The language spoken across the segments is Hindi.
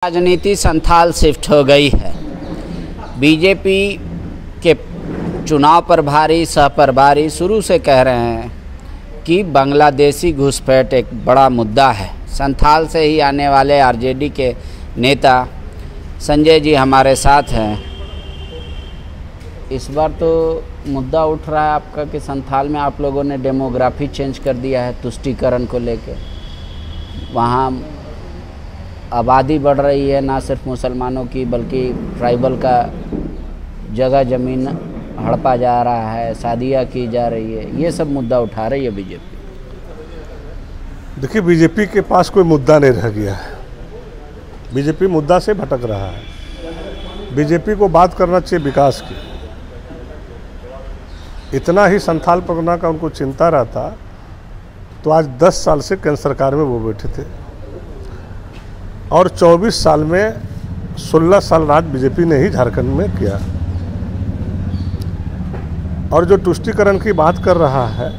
राजनीति संथाल शिफ्ट हो गई है। बीजेपी के चुनाव प्रभारी सह प्रभारी शुरू से कह रहे हैं कि बांग्लादेशी घुसपैठ एक बड़ा मुद्दा है। संथाल से ही आने वाले आरजेडी के नेता संजय जी हमारे साथ हैं। इस बार तो मुद्दा उठ रहा है आपका कि संथाल में आप लोगों ने डेमोग्राफी चेंज कर दिया है तुष्टीकरण को लेकर। वहाँ आबादी बढ़ रही है, ना सिर्फ मुसलमानों की बल्कि ट्राइबल का जगह ज़मीन हड़पा जा रहा है, शादियाँ की जा रही है। ये सब मुद्दा उठा रही है बीजेपी। देखिए, बीजेपी के पास कोई मुद्दा नहीं रह गया है। बीजेपी मुद्दा से भटक रहा है। बीजेपी को बात करना चाहिए विकास की। इतना ही संथाल परगना का उनको चिंता रहता तो आज 10 साल से केंद्र सरकार में वो बैठे थे और 24 साल में 16 साल राज बीजेपी ने ही झारखंड में किया। और जो तुष्टीकरण की बात कर रहा है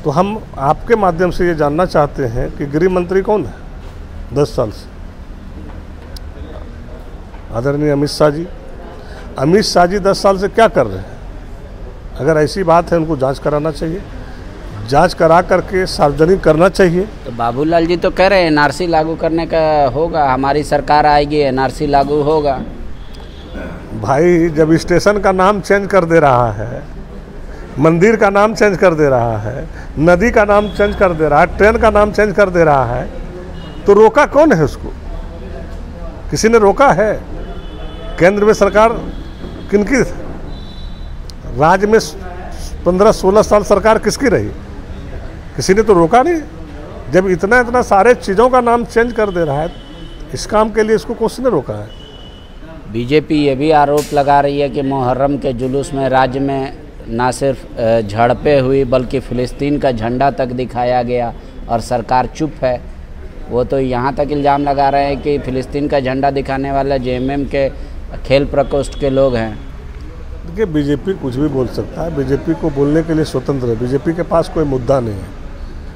तो हम आपके माध्यम से ये जानना चाहते हैं कि गृह मंत्री कौन है 10 साल से? आदरणीय अमित शाह जी। अमित शाह जी 10 साल से क्या कर रहे हैं? अगर ऐसी बात है उनको जांच कराना चाहिए, जांच करा करके सार्वजनिक करना चाहिए। तो बाबूलाल जी तो कह रहे हैं एनआरसी लागू करने का होगा, हमारी सरकार आएगी एनआरसी लागू होगा। भाई, जब स्टेशन का नाम चेंज कर दे रहा है, मंदिर का नाम चेंज कर दे रहा है, नदी का नाम चेंज कर दे रहा है, ट्रेन का नाम चेंज कर दे रहा है, तो रोका कौन है उसको? किसी ने रोका है? केंद्र में सरकार किनकी? राज्य में 15-16 साल सरकार किसकी रही? किसी ने तो रोका नहीं। जब इतना सारे चीज़ों का नाम चेंज कर दे रहा है, इस काम के लिए इसको किसी ने रोका है? बीजेपी ये भी आरोप लगा रही है कि मुहर्रम के जुलूस में राज्य में ना सिर्फ झड़पें हुई बल्कि फ़िलिस्तीन का झंडा तक दिखाया गया और सरकार चुप है। वो तो यहाँ तक इल्ज़ाम लगा रहे हैं कि फ़िलिस्तीन का झंडा दिखाने वाला जेएमएम के खेल प्रकोष्ठ के लोग हैं। देखिए, बीजेपी कुछ भी बोल सकता है। बीजेपी को बोलने के लिए स्वतंत्र है। बीजेपी के पास कोई मुद्दा नहीं है।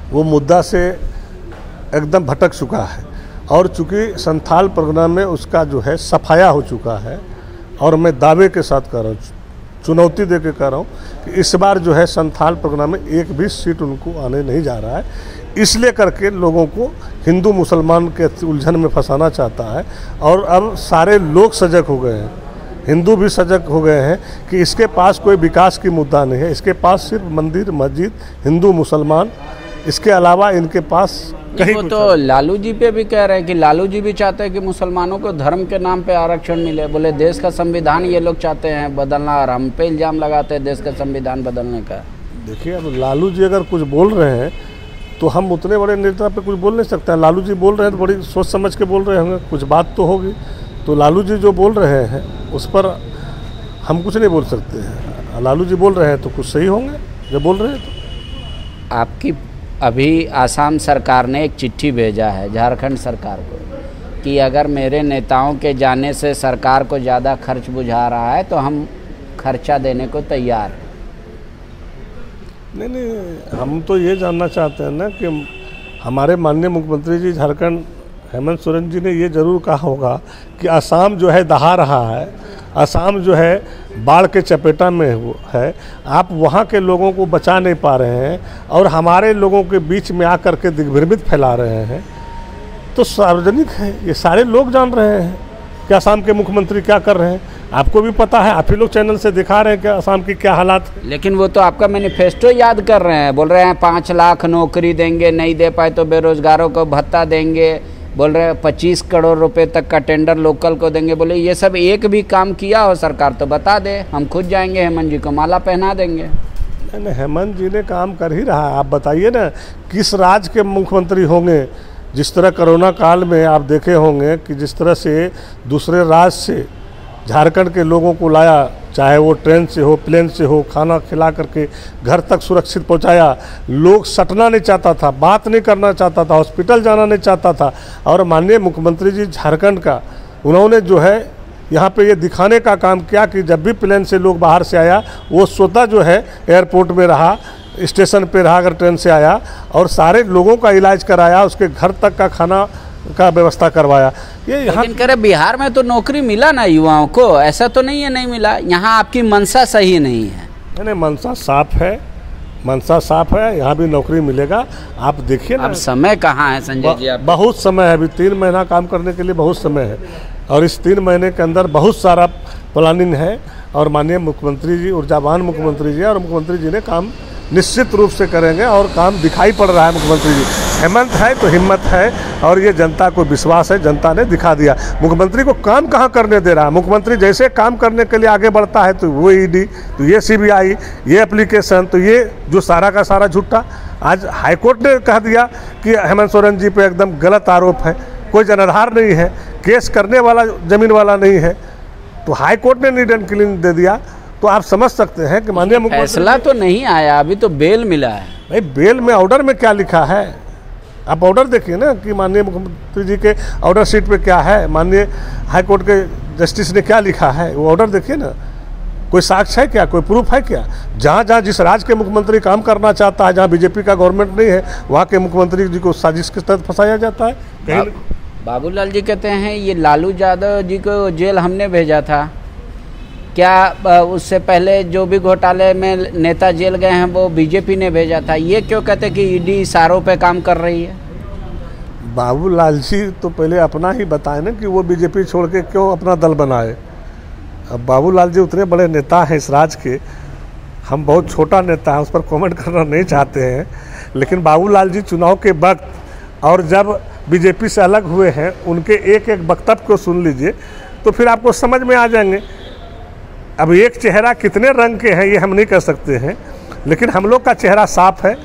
वो मुद्दा से एकदम भटक चुका है और चूँकि संथाल परगना में उसका जो है सफाया हो चुका है। और मैं दावे के साथ कह रहा हूँ, चुनौती दे के कह रहा हूँ कि इस बार जो है संथाल परगना में एक भी सीट उनको आने नहीं जा रहा है। इसलिए करके लोगों को हिंदू मुसलमान के उलझन में फंसाना चाहता है। और अब सारे लोग सजग हो गए हैं, हिंदू भी सजग हो गए हैं कि इसके पास कोई विकास की मुद्दा नहीं है। इसके पास सिर्फ मंदिर मस्जिद, हिंदू मुसलमान, इसके अलावा इनके पास कहीं। वो तो लालू जी पे भी कह रहे हैं कि लालू जी भी चाहते हैं कि मुसलमानों को धर्म के नाम पे आरक्षण मिले। बोले देश का संविधान ये लोग चाहते हैं बदलना और हम पे इल्ज़ाम लगाते हैं देश का संविधान बदलने का। देखिए, अब लालू जी अगर कुछ बोल रहे हैं तो हम उतने बड़े नेता पे कुछ बोल नहीं सकते हैं। लालू जी बोल रहे हैं तो बड़ी सोच समझ के बोल रहे होंगे, कुछ बात तो होगी। तो लालू जी जो बोल रहे हैं उस पर हम कुछ नहीं बोल सकते हैं। लालू जी बोल रहे हैं तो कुछ सही होंगे जब बोल रहे हैं तो। आपकी अभी आसाम सरकार ने एक चिट्ठी भेजा है झारखंड सरकार को कि अगर मेरे नेताओं के जाने से सरकार को ज़्यादा खर्च बुझा रहा है तो हम खर्चा देने को तैयार हैं। नहीं, हम तो ये जानना चाहते हैं ना कि हमारे माननीय मुख्यमंत्री जी झारखंड हेमंत सोरेन जी ने ये ज़रूर कहा होगा कि असम जो है दहा रहा है, असम जो है बाढ़ के चपेटा में है, आप वहाँ के लोगों को बचा नहीं पा रहे हैं और हमारे लोगों के बीच में आकर के दिग्भ्रमित फैला रहे हैं। तो सार्वजनिक है, ये सारे लोग जान रहे हैं कि असम के मुख्यमंत्री क्या कर रहे हैं। आपको भी पता है, आप ही लोग चैनल से दिखा रहे हैं कि असम की क्या हालात है। लेकिन वो तो आपका मैनिफेस्टो याद कर रहे हैं, बोल रहे हैं 5 लाख नौकरी देंगे, नहीं दे पाए तो बेरोजगारों को भत्ता देंगे, बोल रहे हैं 25 करोड़ रुपए तक का टेंडर लोकल को देंगे। बोले ये सब एक भी काम किया हो सरकार तो बता दे, हम खुद जाएंगे हेमंत जी को माला पहना देंगे। नहीं, हेमंत जी ने काम कर ही रहा है। आप बताइए ना किस राज्य के मुख्यमंत्री होंगे? जिस तरह कोरोना काल में आप देखे होंगे कि जिस तरह से दूसरे राज्य से झारखंड के लोगों को लाया, चाहे वो ट्रेन से हो, प्लेन से हो, खाना खिला करके घर तक सुरक्षित पहुंचाया। लोग सटना नहीं चाहता था, बात नहीं करना चाहता था, हॉस्पिटल जाना नहीं चाहता था। और माननीय मुख्यमंत्री जी झारखंड का, उन्होंने जो है यहाँ पे ये दिखाने का काम किया कि जब भी प्लेन से लोग बाहर से आया वो स्वतः जो है एयरपोर्ट में रहा, स्टेशन पे रहा, अगर ट्रेन से आया और सारे लोगों का इलाज कराया, उसके घर तक का खाना का व्यवस्था करवाया। ये यहाँ लेकिन करे बिहार में तो नौकरी मिला ना युवाओं को, ऐसा तो नहीं है नहीं मिला। यहाँ आपकी मंशा सही नहीं है। नहीं, मंशा साफ है, मंशा साफ है, यहाँ भी नौकरी मिलेगा। आप देखिए ना, अब समय कहाँ है संजय जी? आप बहुत समय है, अभी 3 महीना काम करने के लिए बहुत समय है, और इस 3 महीने के अंदर बहुत सारा प्लानिंग है। और माननीय मुख्यमंत्री जी, ऊर्जावान मुख्यमंत्री जी, और मुख्यमंत्री जी ने काम निश्चित रूप से करेंगे, और काम दिखाई पड़ रहा है। मुख्यमंत्री जी हिम्मत है तो हिम्मत है, और ये जनता को विश्वास है, जनता ने दिखा दिया। मुख्यमंत्री को काम कहाँ करने दे रहा है? मुख्यमंत्री जैसे काम करने के लिए आगे बढ़ता है तो वो ईडी, तो ये सीबीआई, ये एप्लीकेशन, तो ये जो सारा का सारा झूठा। आज हाईकोर्ट ने कह दिया कि हेमंत सोरेन जी पे एकदम गलत आरोप है, कोई जनाधार नहीं है, केस करने वाला जमीन वाला नहीं है, तो हाईकोर्ट ने नीड एंड क्लीन दे दिया। तो आप समझ सकते हैं कि माननीय मुख्यमंत्री, फैसला तो नहीं आया अभी, तो बेल मिला है। भाई बेल में ऑर्डर में क्या लिखा है? आप ऑर्डर देखिए ना कि माननीय मुख्यमंत्री जी के ऑर्डर शीट पे क्या है, माननीय हाईकोर्ट के जस्टिस ने क्या लिखा है, वो ऑर्डर देखिए ना। कोई साक्ष्य है क्या? कोई प्रूफ है क्या? जहाँ जहाँ जिस राज्य के मुख्यमंत्री काम करना चाहता है, जहाँ बीजेपी का गवर्नमेंट नहीं है, वहाँ के मुख्यमंत्री जी को साजिश के तहत फंसाया जाता है। कहीं बाबूलाल जी कहते हैं ये लालू यादव जी को जेल हमने भेजा था, क्या उससे पहले जो भी घोटाले में नेता जेल गए हैं वो बीजेपी ने भेजा था? ये क्यों कहते कि ईडी इशारों पे काम कर रही है? बाबूलाल जी तो पहले अपना ही बताए ना कि वो बीजेपी छोड़ के क्यों अपना दल बनाए। अब बाबूलाल जी उतने बड़े नेता हैं इस राज्य के, हम बहुत छोटा नेता हैं, उस पर कमेंट करना नहीं चाहते हैं। लेकिन बाबूलाल जी चुनाव के वक्त और जब बीजेपी से अलग हुए हैं, उनके एक एक वक्तव्य को सुन लीजिए तो फिर आपको समझ में आ जाएंगे। अब एक चेहरा कितने रंग के हैं ये हम नहीं कह सकते हैं, लेकिन हम लोग का चेहरा साफ है,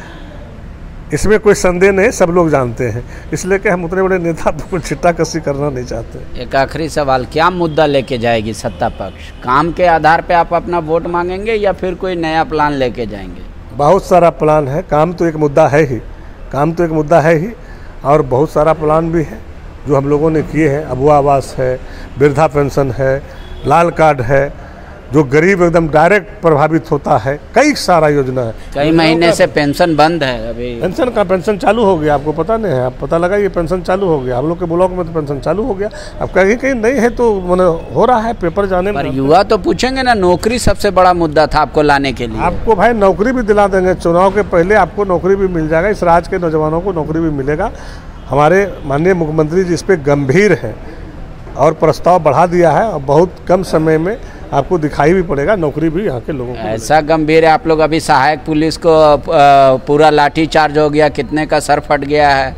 इसमें कोई संदेह नहीं, सब लोग जानते हैं। इसलिए कि हम उतने बड़े नेता को छिट्टा कसी करना नहीं चाहते। एक आखिरी सवाल, क्या मुद्दा लेके जाएगी सत्ता पक्ष? काम के आधार पे आप अपना वोट मांगेंगे या फिर कोई नया प्लान लेके जाएंगे? बहुत सारा प्लान है, काम तो एक मुद्दा है ही, काम तो एक मुद्दा है ही, और बहुत सारा प्लान भी है जो हम लोगों ने किए हैं। अबुआ आवास है, वृद्धा पेंशन है, लाल कार्ड है, जो गरीब एकदम डायरेक्ट प्रभावित होता है, कई सारा योजना है। कई महीने से पेंशन बंद है, अभी पेंशन चालू हो गया, आपको पता नहीं है? आप पता लगा, ये पेंशन चालू हो गया, हम लोग के ब्लॉक में तो पेंशन चालू हो गया। अब कहीं कहीं नहीं है तो मैंने हो रहा है, पेपर जाने में। पर युवा तो पूछेंगे ना, नौकरी सबसे बड़ा मुद्दा था आपको लाने के लिए। आपको भाई नौकरी भी दिला देंगे, चुनाव के पहले आपको नौकरी भी मिल जाएगा, इस राज्य के नौजवानों को नौकरी भी मिलेगा। हमारे माननीय मुख्यमंत्री जी इस पर गंभीर है और प्रस्ताव बढ़ा दिया है, और बहुत कम समय में आपको दिखाई भी पड़ेगा नौकरी भी यहाँ के लोगों को। ऐसा गंभीर है? आप लोग अभी सहायक पुलिस को पूरा लाठी चार्ज हो गया, कितने का सर फट गया है।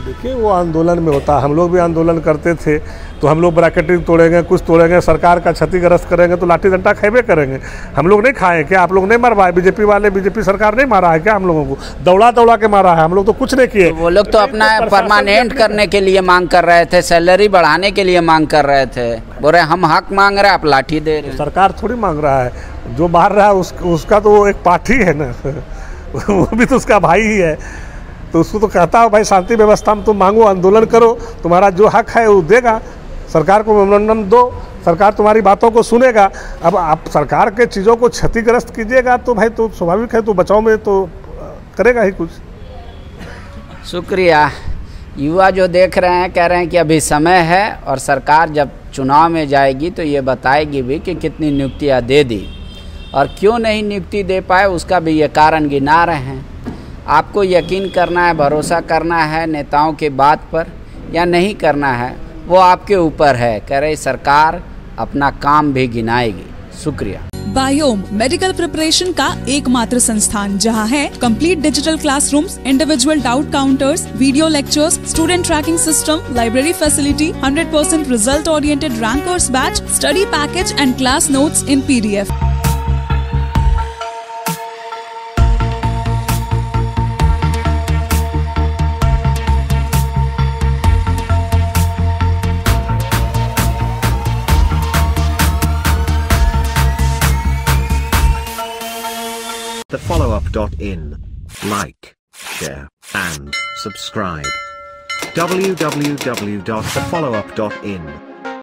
देखिए वो आंदोलन में होता है, हम लोग भी आंदोलन करते थे, तो हम लोग ब्रैकेटिंग तोड़ेंगे, कुछ तोड़ेंगे, सरकार का क्षतिग्रस्त करेंगे तो लाठी डंडा खेबे करेंगे। हम लोग नहीं खाए क्या? आप लोग नहीं मरवाए? बीजेपी वाले, बीजेपी सरकार नहीं मारा है क्या हम लोगों को? दौड़ा दौड़ा के मारा है, हम लोग तो कुछ नहीं किए। वो लोग तो अपना परमानेंट करने के लिए मांग कर रहे थे, सैलरी बढ़ाने के लिए मांग कर रहे थे, बोल रहे हम हक मांग रहे हैं, आप लाठी दे रहे हैं। सरकार थोड़ी मांग रहा है, जो मार रहा है उसका तो एक पार्टी है ना वो भी तो उसका भाई ही है, तो उसको तो कहता हो भाई शांति व्यवस्था में तुम मांगो, आंदोलन करो, तुम्हारा जो हक है वो देगा, सरकार को मेमोरेंडम दो, सरकार तुम्हारी बातों को सुनेगा। अब आप सरकार के चीज़ों को क्षतिग्रस्त कीजिएगा तो भाई तो स्वाभाविक है, तो बचाव में तो करेगा ही कुछ। शुक्रिया। युवा जो देख रहे हैं कह रहे हैं कि अभी समय है, और सरकार जब चुनाव में जाएगी तो ये बताएगी भी कि कितनी नियुक्तियाँ दे दी, और क्यों नहीं नियुक्ति दे पाए उसका भी ये कारण गिना रहे हैं। आपको यकीन करना है, भरोसा करना है नेताओं के बात पर या नहीं करना है, वो आपके ऊपर है। कह रहे सरकार अपना काम भी गिनाएगी। शुक्रिया। बायोम मेडिकल प्रिपरेशन का एकमात्र संस्थान जहां है complete digital classrooms, individual doubt counters, video lectures, student tracking system, library facility, 100% result oriented rankers batch, study package and class notes in PDF। thefollowup.in. Like, share, and subscribe. www.thefollowup.in